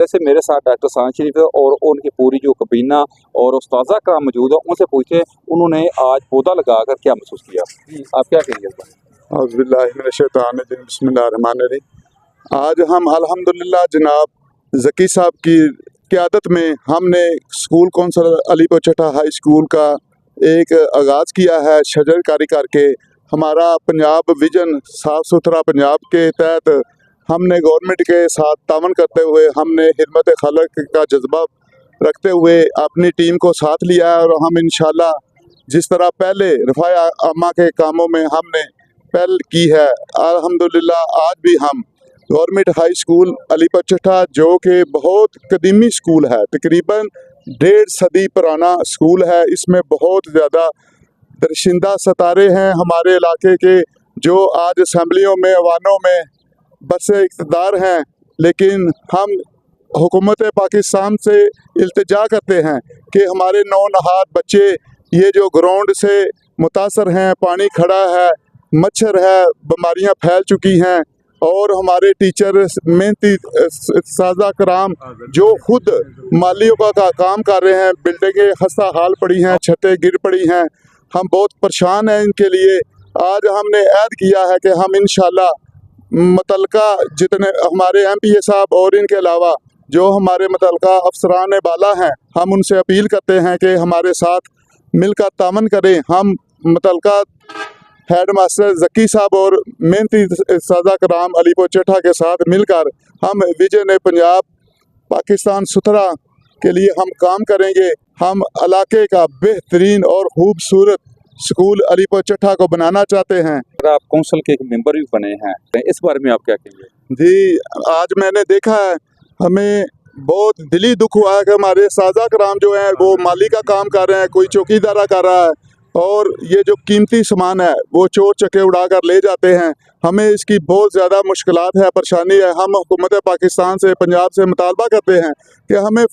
जैसे मेरे साथ डॉक्टर शान शरीफ है और उनकी पूरी जो कबीना और उस्ताज़ा कराम मौजूद है, उनसे पूछते हैं उन्होंने आज पौधा लगाकर क्या महसूस किया। आप क्या कहेंगे इस बारे में? औज़ुबिल्लाहिमिनश्शैतानिर्रजीम, बिस्मिल्लाहिर्रहमानिर्रहीम। आज हम अल्हम्दुलिल्लाह जनाब ज़की साहब की क़यादत में हमने स्कूल कौंसल अलीपुर चट्टा हाई स्कूल का एक आगाज़ किया है शजरकारी करके। हमारा पंजाब विजन साफ़ सुथरा पंजाब के तहत हमने गवर्नमेंट के साथ तावन करते हुए हमने हिम्मत खलक का जज्बा रखते हुए अपनी टीम को साथ लिया है और हम इंशाल्लाह जिस तरह पहले रफ़ाए आमा के कामों में हमने पहल की है, अल्हम्दुलिल्लाह आज भी हम गवर्नमेंट हाई स्कूल अलीपुर चट्टा जो कि बहुत कदीमी स्कूल है, तकरीबन 1.5 सदी पुराना स्कूल है। इसमें बहुत ज़्यादा दरशिंदा सितारे हैं हमारे इलाके के, जो आज असम्बलियों में अवानों में बरसे इक़्तिदार हैं, लेकिन हम हुकूमत पाकिस्तान से इल्तिजा करते हैं कि हमारे नौनहार बच्चे ये जो ग्राउंड से मुतासर हैं, पानी खड़ा है, मच्छर है, बीमारियां फैल चुकी हैं और हमारे टीचर मेहनती साजा कराम जो खुद मालियों का काम कर रहे हैं, बिल्डिंगें खस्ता हाल पड़ी हैं, छतें गिर पड़ी हैं, हम बहुत परेशान हैं इनके लिए। आज हमने ऐद किया है कि हम इंशाल्लाह मुतलका जितने हमारे MPA साहब और इनके अलावा जो हमारे मुतलका अफसरान बाला हैं, हम उनसे अपील करते हैं कि हमारे साथ मिलकर तामन करें। हम मुतलका हेड मास्टर ज़की साहब और मेहनती साजा कराम अलीपुर चट्टा के साथ मिलकर हम विजन पंजाब पाकिस्तान सुथरा के लिए हम काम करेंगे। हम इलाके का बेहतरीन और खूबसूरत स्कूल अलीपुर चट्टा को बनाना चाहते हैं। आप कौंसिल के एक मेंबर भी बने हैं, इस बारे में आप क्या कहेंगे? जी, आज मैंने देखा है, हमें बहुत दिली दुख हुआ है कि हमारे साजा कराम जो हैं वो माली का काम कर रहे हैं, कोई चौकीदारा कर रहा है और ये जो कीमती सामान है वो चोर चक्के उड़ा कर ले जाते हैं। हमें इसकी बहुत ज़्यादा मुश्किलात है, परेशानी है। हम हुकूमत पाकिस्तान से, पंजाब से मुतालबा करते हैं कि हमें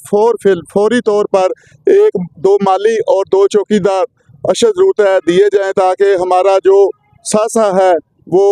फौरी तौर पर 1-2 माली और 2 चौकीदार अशद ज़रूरत है दिए जाएँ, ताकि हमारा जो सासा है वो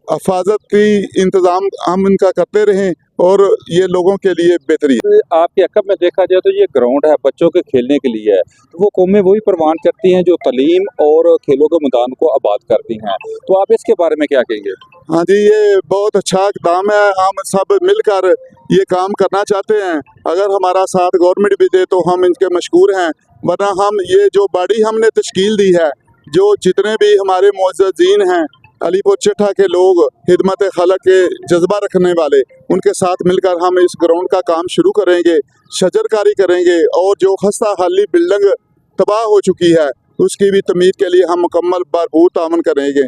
हिफाजत की इंतज़ाम हम इनका करते रहें और ये लोगों के लिए बेहतरी है। आपके अकब में देखा जाए तो ये ग्राउंड है बच्चों के खेलने के लिए है, तो वो कौमें वही परवान करती हैं जो तालीम और खेलों के मैदान को आबाद करती हैं, तो आप इसके बारे में क्या कहेंगे? हाँ जी, ये बहुत अच्छा इक़दाम है। हम सब मिलकर ये काम करना चाहते हैं। अगर हमारा साथ गवर्नमेंट भी दे तो हम इनके मशकूर हैं, वरना हम ये जो बॉडी हमने तश्कील दी है, जो जितने भी हमारे मुअज़्ज़िज़ीन हैं अलीपुर चट्टा के लोग, हिदमत खलक के जज्बा रखने वाले, उनके साथ मिलकर हम इस ग्राउंड का काम शुरू करेंगे, शजरकारी करेंगे और जो खस्ता हाली बिल्डिंग तबाह हो चुकी है उसकी भी तमीर के लिए हम मुकम्मल भरपूर तामन करेंगे।